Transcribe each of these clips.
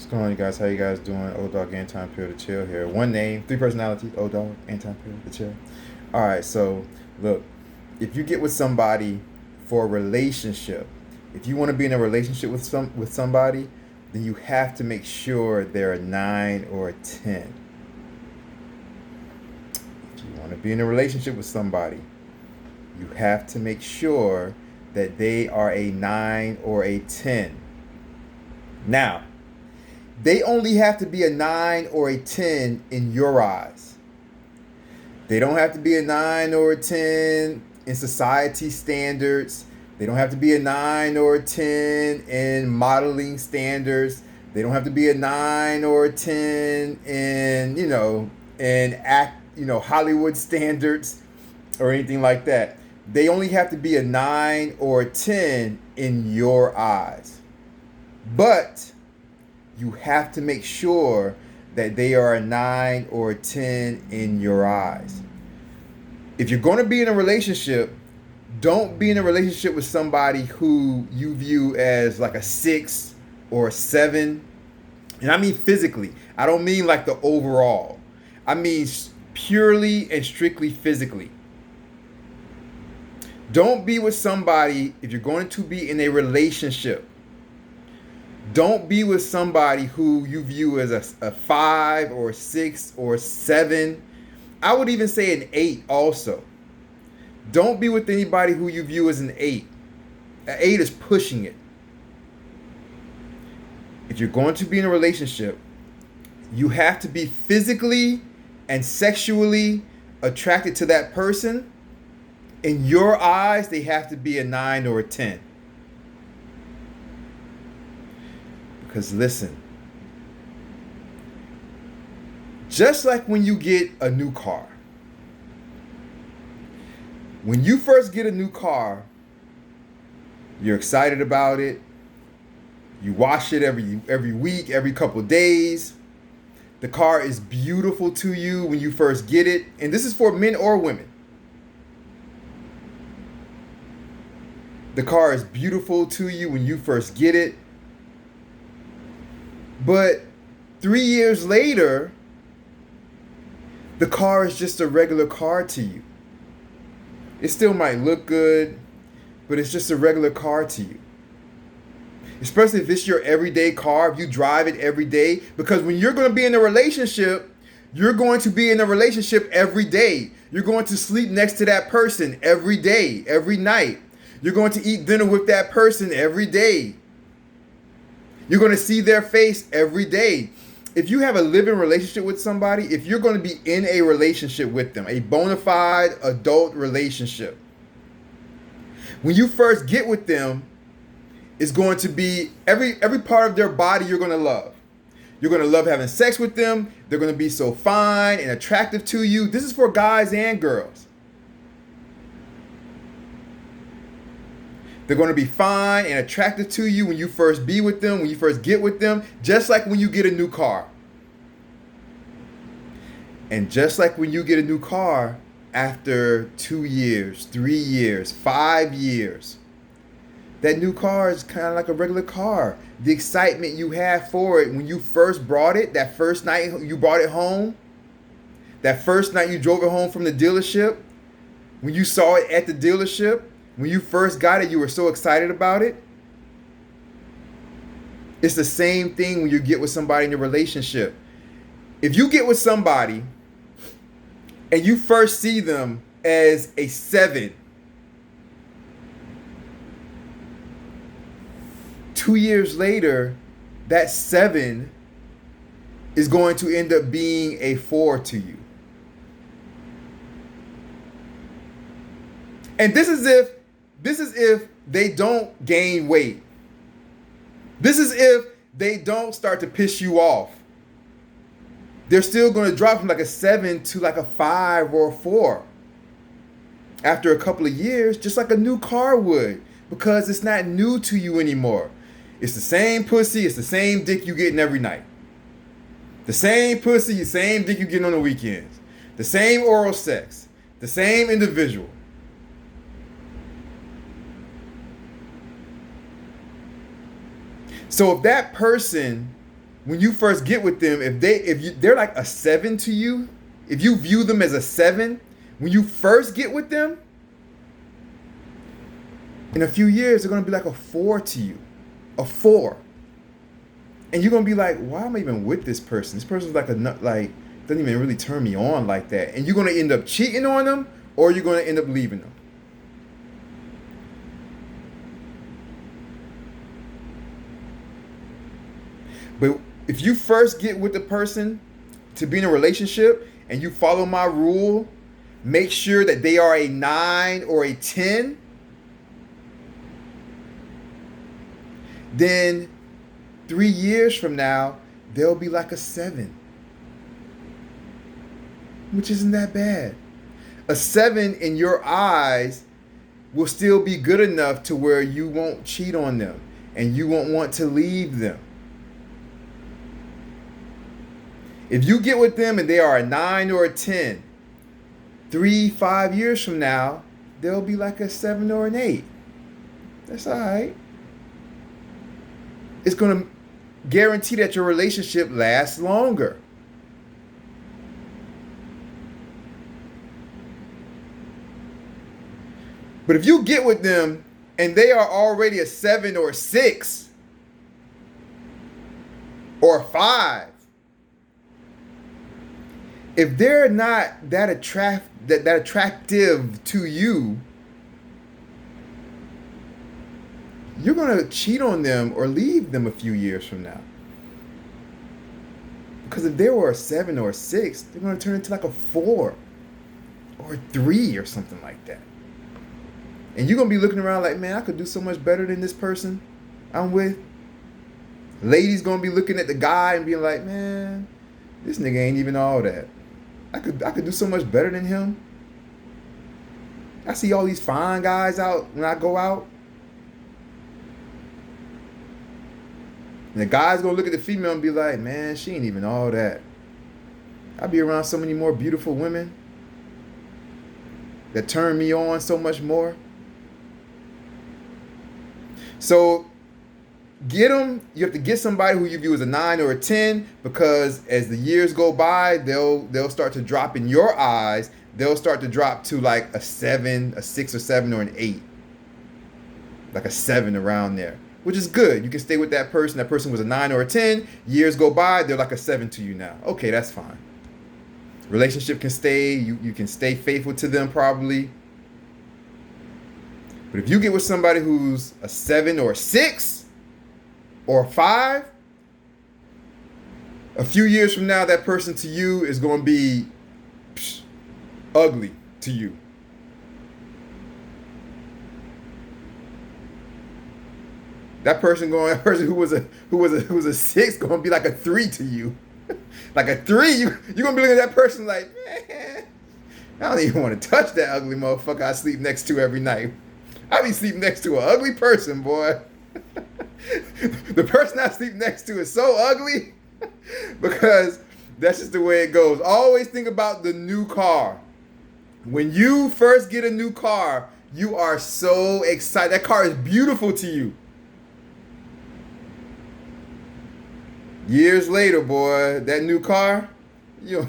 What's going on, you guys? How you guys doing? Dogg, Anti-Imperial, the chill here. One name, three personalities. Dogg, Anti-Imperial, the chill. All right, so look, if you get with somebody for a relationship, if you want to be in a relationship with somebody, then you have to make sure they're a 9 or a 10. If you want to be in a relationship with somebody, you have to make sure that they are a 9 or a 10. Now, they only have to be a 9 or a 10 in your eyes. They don't have to be a 9 or a 10 in society standards. They don't have to be a 9 or a 10 in modeling standards. They don't have to be a 9 or a 10 in Hollywood standards or anything like that. They only have to be a 9 or a 10 in your eyes. But you have to make sure that they are a 9 or a 10 in your eyes. If you're going to be in a relationship, don't be in a relationship with somebody who you view as like a 6 or a 7. And I mean physically. I don't mean like the overall. I mean purely and strictly physically. Don't be with somebody, if you're going to be in a relationship, don't be with somebody who you view as a 5 or a 6 or a 7. I would even say an 8 also. Don't be with anybody who you view as an 8. An 8 is pushing it. If you're going to be in a relationship, you have to be physically and sexually attracted to that person. In your eyes, they have to be a 9 or a 10. Because listen, just like when you get a new car, when you first get a new car, you're excited about it. You wash it every week, every couple days. The car is beautiful to you when you first get it. And this is for men or women. The car is beautiful to you when you first get it. But 3 years later, the car is just a regular car to you. It still might look good, but it's just a regular car to you. Especially if it's your everyday car, if you drive it every day. Because when you're going to be in a relationship, you're going to be in a relationship every day. You're going to sleep next to that person every day, every night. You're going to eat dinner with that person every day. You're going to see their face every day. If you have a living relationship with somebody, if you're going to be in a relationship with them, a bona fide adult relationship, when you first get with them, it's going to be every part of their body you're going to love. You're going to love having sex with them. They're going to be so fine and attractive to you. This is for guys and girls. They're going to be fine and attractive to you when you first be with them, when you first get with them, just like when you get a new car. And just like when you get a new car, after 2 years, 3 years, 5 years, that new car is kind of like a regular car. The excitement you have for it when you first brought it, that first night you brought it home, that first night you drove it home from the dealership, when you saw it at the dealership, when you first got it, you were so excited about it. It's the same thing when you get with somebody in a relationship. If you get with somebody and you first see them as a 7, 2 years later, that 7 is going to end up being a 4 to you. And this is if they don't gain weight. This is if they don't start to piss you off. They're still going to drop from like a 7 to like a 5 or a 4 after a couple of years, just like a new car would, because it's not new to you anymore. It's the same pussy, it's the same dick you getting every night. The same pussy, the same dick you getting on the weekends. The same oral sex. The same individual. So if that person when you first get with them, they're like a 7 to you, if you view them as a 7, when you first get with them, in a few years they're gonna be like a 4 to you, a 4, and you're gonna be like, why am I even with this person? This person's like doesn't even really turn me on like that, and you're gonna end up cheating on them, or you're gonna end up leaving them. But if you first get with the person to be in a relationship and you follow my rule, make sure that they are a 9 or a 10, then 3 years from now, they'll be like a 7, which isn't that bad. A 7 in your eyes will still be good enough to where you won't cheat on them and you won't want to leave them. If you get with them and they are a 9 or a 10, 3-5 years from now, they'll be like a 7 or an 8. That's all right. It's going to guarantee that your relationship lasts longer. But if you get with them and they are already a 7 or a 6 or a 5, if they're not that attractive to you, you're going to cheat on them or leave them a few years from now. Because if they were a 7 or a 6, they're going to turn into like a 4 or a 3 or something like that. And you're going to be looking around like, man, I could do so much better than this person I'm with. Ladies going to be looking at the guy and being like, man, this nigga ain't even all that. I could do so much better than him. I see all these fine guys out when I go out. And the guy's going to look at the female and be like, man, she ain't even all that. I be around so many more beautiful women that turn me on so much more. So get them. You have to get somebody who you view as a 9 or a 10, because as the years go by, they'll start to drop in your eyes. They'll start to drop to like a 7, a 6 or 7 or an 8. Like a 7 around there, which is good. You can stay with that person. That person was a 9 or a 10. Years go by, they're like a 7 to you now. Okay, that's fine. Relationship can stay. You can stay faithful to them probably. But if you get with somebody who's a 7 or a 6 or a 5, a few years from now, that person to you is going to be ugly to you. That person who was a 6 going to be like a 3 to you. Like a 3, you're going to be looking at that person like, man, I don't even want to touch that ugly motherfucker I sleep next to every night. I be sleeping next to an ugly person, boy. The person I sleep next to is so ugly because that's just the way it goes. Always think about the new car. When you first get a new car, you are so excited. That car is beautiful to you. Years later, boy, that new car, you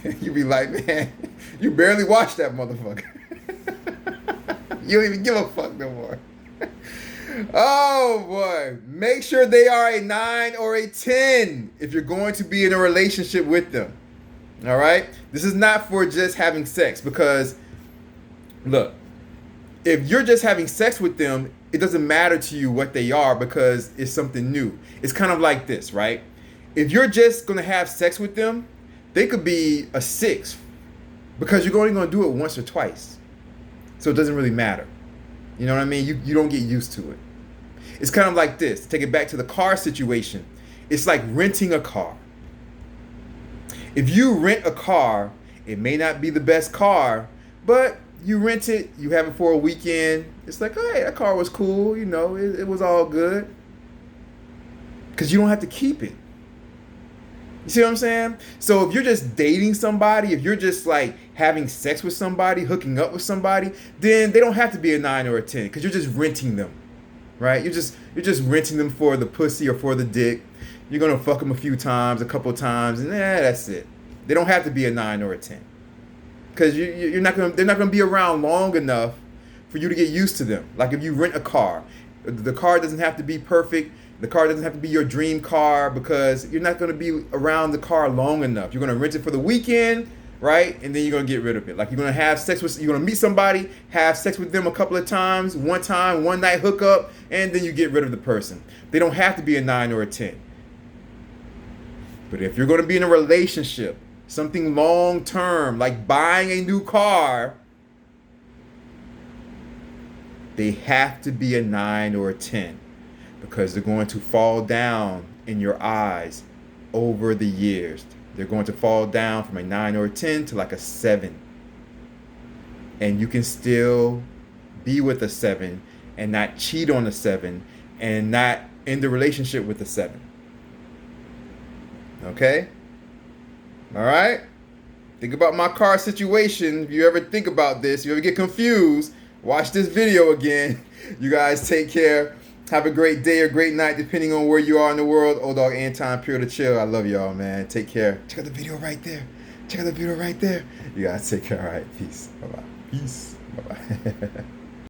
be like, man, you barely wash that motherfucker. You don't even give a fuck no more. Oh boy, make sure they are a 9 or a 10 if you're going to be in a relationship with them. All right? This is not for just having sex, because look, if you're just having sex with them, it doesn't matter to you what they are because it's something new. It's kind of like this, right? If you're just going to have sex with them, they could be a 6 because you're only going to do it once or twice. So it doesn't really matter. You know what I mean? You don't get used to it. It's kind of like this. Take it back to the car situation. It's like renting a car. If you rent a car, it may not be the best car, but you rent it, you have it for a weekend. It's like, hey, that car was cool. You know, it was all good. Because you don't have to keep it. You see what I'm saying? So if you're just dating somebody, if you're just like having sex with somebody, hooking up with somebody, then they don't have to be a 9 or a 10 because you're just renting them, right? You're just renting them for the pussy or for the dick. You're gonna fuck them a few times, a couple times, and that's it. They don't have to be a 9 or a 10, because you're not gonna. They're not gonna be around long enough for you to get used to them. Like if you rent a car, the car doesn't have to be perfect. The car doesn't have to be your dream car, because you're not gonna be around the car long enough. You're gonna rent it for the weekend, right? And then you're gonna get rid of it. Like you're gonna have sex with. You're gonna meet somebody, have sex with them a couple of times, one time, one night hookup, and then you get rid of the person. They don't have to be a 9 or a 10. But if you're going to be in a relationship, something long term, like buying a new car, they have to be a 9 or a 10, because they're going to fall down in your eyes over the years. They're going to fall down from a 9 or a 10 to like a 7. And you can still be with a 7 and not cheat on a 7 and not end the relationship with a 7. Okay? All right? Think about my car situation. If you ever think about this, if you ever get confused, watch this video again. You guys take care. Have a great day or great night, depending on where you are in the world. Old Dog, Anti-Imperial to chill. I love y'all, man. Take care. Check out the video right there. Check out the video right there. You guys take care. All right. Peace. Bye-bye. Peace. Bye-bye.